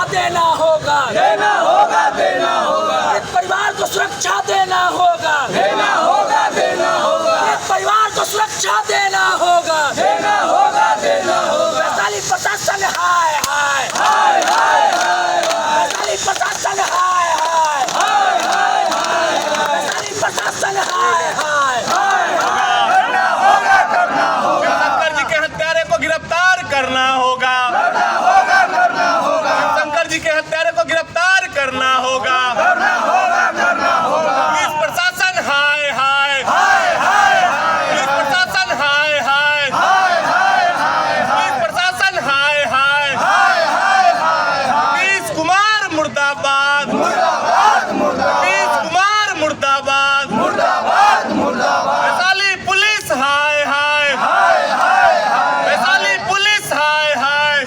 देना होगा, देना होगा, देना होगा, एक परिवार को सुरक्षा देना होगा, देना होगा, देना होगा, एक परिवार को सुरक्षा देना होगा, देना होगा, देना होगा। वैशाली प्रशासन हाय हाय, हाय हाय हाय, वैशाली प्रशासन हाय हाय, हाय हाय हाय, वैशाली प्रशासन हाय हाय, करना होगा, करना होगा, शंकर जी के हत्यारे को गिरफ्तार करना होगा, करना होगा, करना होगा, शंकर जी के हत्यारे को गिरफ्तार करना होगा, करना होगा, करना होगा। पुलिस प्रशासन हाय हाय, हाय हाय हाय, पुलिस प्रशासन हाय हाय, हाय हाय हाय, पुलिस प्रशासन हाय हाय, हाय हाय हाय, नीतीश कुमार मुर्दाबाद, मुर्दाबाद, मुर्दाबाद, नीतीश कुमार मुर्दाबाद, मुर्दाबाद, मुर्दाबाद, वैशाली पुलिस हाय हाय, हाय हाय हाय, वैशाली पुलिस हाय हाय,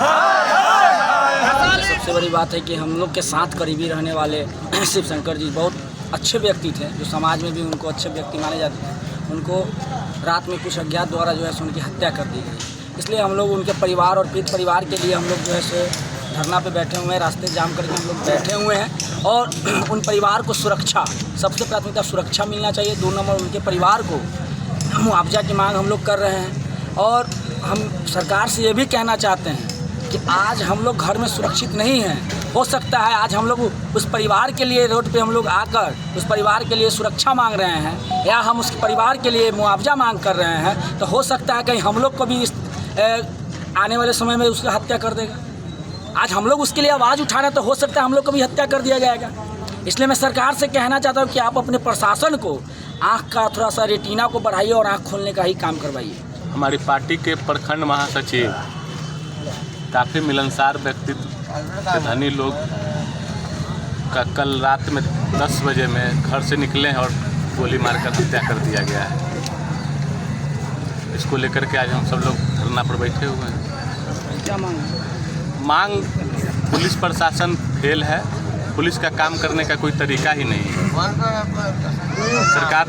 वैशाली सबसे बड़ी बात है कि हम लोग के साथ करीबी रहने वाले शिव शंकर जी बहुत अच्छे व्यक्ति थे, जो समाज में भी उनको अच्छे व्यक्ति माने जाते थे। उनको रात में कुछ अज्ञात द्वारा जो है सो उनकी हत्या कर दी गई। इसलिए हम लोग उनके परिवार और पीड़ित परिवार के लिए हम लोग जो है सो धरना पे बैठे हुए हैं, रास्ते जाम करके हम लोग बैठे हुए हैं। और उन परिवार को सुरक्षा, सबसे प्राथमिकता सुरक्षा मिलना चाहिए। 2 नंबर उनके परिवार को मुआवजा की मांग हम लोग कर रहे हैं। और हम सरकार से ये भी कहना चाहते हैं कि आज हम लोग घर में सुरक्षित नहीं हैं। हो सकता है आज हम लोग उस परिवार के लिए रोड पे हम लोग आकर उस परिवार के लिए सुरक्षा मांग रहे हैं, या हम उस परिवार के लिए मुआवजा मांग कर रहे हैं, तो हो सकता है कहीं हम लोग को भी आने वाले समय में उसकी हत्या कर देगा। आज हम लोग उसके लिए आवाज़ उठा रहे हैं, तो हो सकता है हम लोग को भी हत्या कर दिया जाएगा। इसलिए मैं सरकार से कहना चाहता हूँ कि आप अपने प्रशासन को आँख का थोड़ा सा रेटिना को बढ़ाइए और आँख खोलने का ही काम करवाइए। हमारी पार्टी के प्रखंड महासचिव काफ़ी मिलनसार व्यक्तित्व के धनी लोग का कल रात में 10 बजे में घर से निकले हैं और गोली मारकर हत्या कर दिया गया है। इसको लेकर के आज हम सब लोग धरना पर बैठे हुए हैं। क्या मांग पुलिस प्रशासन फेल है, पुलिस का काम करने का कोई तरीका ही नहीं है। सरकार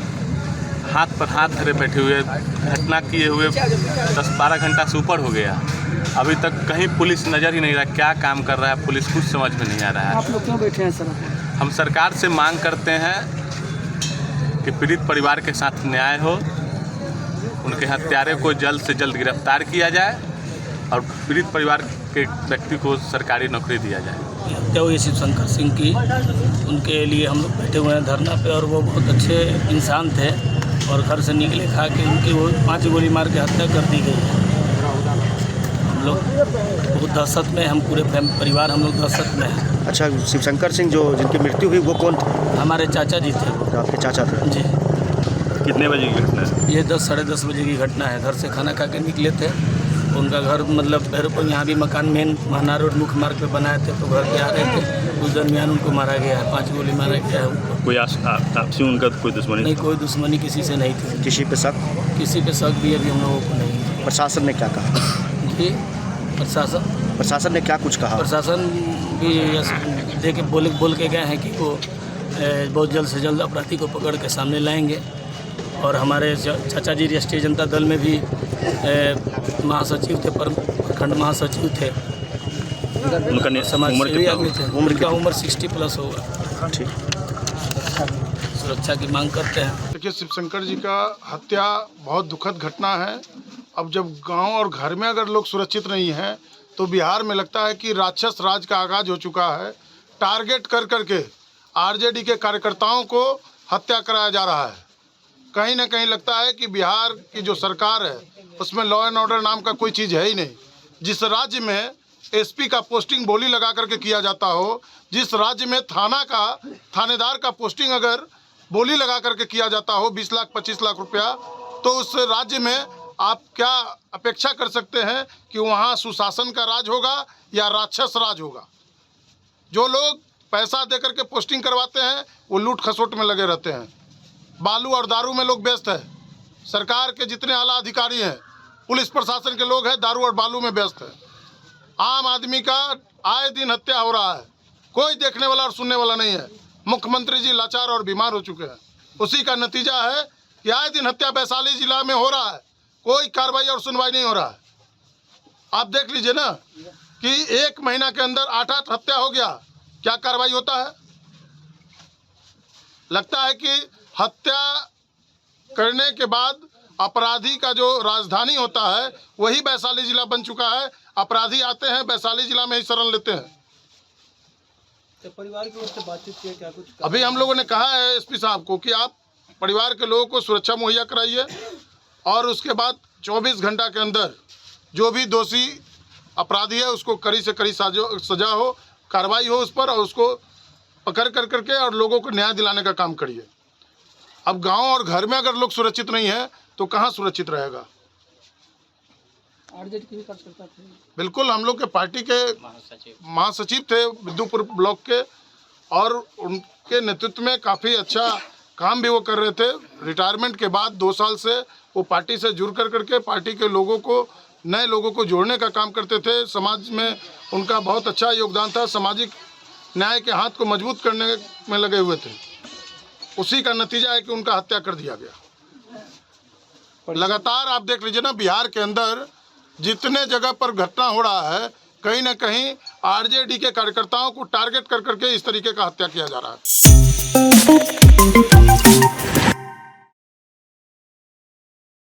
हाथ पर हाथ धरे बैठे हुए, घटना किए हुए 10-12 घंटा से ऊपर हो गया, अभी तक कहीं पुलिस नज़र ही नहीं रहा। क्या काम कर रहा है पुलिस, कुछ समझ में नहीं आ रहा है। आप लोग क्यों बैठे हैं सर? हम सरकार से मांग करते हैं कि पीड़ित परिवार के साथ न्याय हो, उनके हत्यारे को जल्द से जल्द गिरफ्तार किया जाए और पीड़ित परिवार के व्यक्ति को सरकारी नौकरी दिया जाए। हत्या हुई शिव शंकर सिंह की, उनके लिए हम लोग बैठे हुए हैं धरना पे। और वो बहुत अच्छे इंसान थे और घर से निकले खा के उनकी वो 5 गोली मार के हत्या कर दी गई है। हम लोग बहुत दहशत में, हम पूरे परिवार हम लोग दहशत में हैं। अच्छा, शिव शंकर सिंह जो जिनकी मृत्यु हुई वो कौन थे? हमारे चाचा जी थे। आपके चाचा थे जी। कितने बजे की घटना है? ये 10 साढ़े 10 बजे की घटना है। घर से खाना खा के निकले थे, उनका घर मतलब भैरवपुर यहाँ भी मकान मेन महना रोड मुख्य मार्ग पे बनाए थे, तो घर पे आ रहे थे, उस दरमियान उनको मारा गया है। 5 गोली मारा गया है उनको। कोई आपसी उनका कोई दुश्मनी नहीं, कोई दुश्मनी किसी से नहीं थी। किसी पे शक? किसी पे शक भी अभी हम लोगों को नहीं है। प्रशासन ने क्या कहा? जी, प्रशासन ने क्या कुछ कहा? प्रशासन भी दे के बोल के गए हैं कि वो बहुत जल्द से जल्द अपराधी को पकड़ के सामने लाएंगे। और हमारे चाचा जी राष्ट्रीय जनता दल में भी महासचिव थे, प्रखंड महासचिव थे, उनका समाज सेवी आदमी थे। उनका उम्र 60+ होगा। ठीक। सुरक्षा की मांग करते हैं। देखिए, शिव शंकर जी का हत्या बहुत दुखद घटना है। अब जब गांव और घर में अगर लोग सुरक्षित नहीं हैं, तो बिहार में लगता है कि राक्षस राज का आगाज हो चुका है। टारगेट कर करके आरजेडी के कार्यकर्ताओं को हत्या कराया जा रहा है। कहीं ना कहीं लगता है कि बिहार की जो सरकार है उसमें लॉ एंड ऑर्डर नाम का कोई चीज़ है ही नहीं। जिस राज्य में एसपी का पोस्टिंग बोली लगा करके किया जाता हो, जिस राज्य में थानेदार का पोस्टिंग अगर बोली लगा करके किया जाता हो 20 लाख 25 लाख रुपया, तो उस राज्य में आप क्या अपेक्षा कर सकते हैं कि वहाँ सुशासन का राज होगा या राक्षस राज होगा? जो लोग पैसा दे करके पोस्टिंग करवाते हैं वो लूट खसोट में लगे रहते हैं। बालू और दारू में लोग व्यस्त है। सरकार के जितने आला अधिकारी हैं, पुलिस प्रशासन के लोग हैं, दारू और बालू में व्यस्त है। आम आदमी का आए दिन हत्या हो रहा है, कोई देखने वाला और सुनने वाला नहीं है। मुख्यमंत्री जी लाचार और बीमार हो चुके हैं। उसी का नतीजा है कि आए दिन हत्या वैशाली जिला में हो रहा है, कोई कार्रवाई और सुनवाई नहीं हो रहा है। आप देख लीजिए ना कि 1 महीना के अंदर 8 हत्या हो गया, क्या कार्रवाई होता है? लगता है कि हत्या करने के बाद अपराधी का जो राजधानी होता है वही वैशाली जिला बन चुका है। अपराधी आते हैं वैशाली जिला में ही शरण लेते हैं। तो परिवार की ओर से बातचीत की क्या कुछ? अभी हम लोगों ने कहा है एसपी साहब को कि आप परिवार के लोगों को सुरक्षा मुहैया कराइए और उसके बाद 24 घंटा के अंदर जो भी दोषी अपराधी है उसको कड़ी से कड़ी सजा हो, कार्रवाई हो उस पर, और उसको पकड़ कर करके और लोगों को न्याय दिलाने का काम करिए। अब गांव और घर में अगर लोग सुरक्षित नहीं है तो कहाँ सुरक्षित रहेगा? आरजेडी की भी कार्यकर्ता थे। बिल्कुल, हम लोग के पार्टी के महासचिव थे विद्युपुर ब्लॉक के, और उनके नेतृत्व में काफ़ी अच्छा काम भी वो कर रहे थे। रिटायरमेंट के बाद 2 साल से वो पार्टी से जुड़ कर करके पार्टी के लोगों को, नए लोगों को जोड़ने का काम करते थे। समाज में उनका बहुत अच्छा योगदान था, सामाजिक न्याय के हाथ को मजबूत करने में लगे हुए थे। उसी का नतीजा है कि उनका हत्या कर दिया गया। लगातार आप देख लीजिए ना, बिहार के अंदर जितने जगह पर घटना हो रहा है, कहीं ना कहीं आरजेडी के कार्यकर्ताओं को टारगेट कर करके इस तरीके का हत्या किया जा रहा है।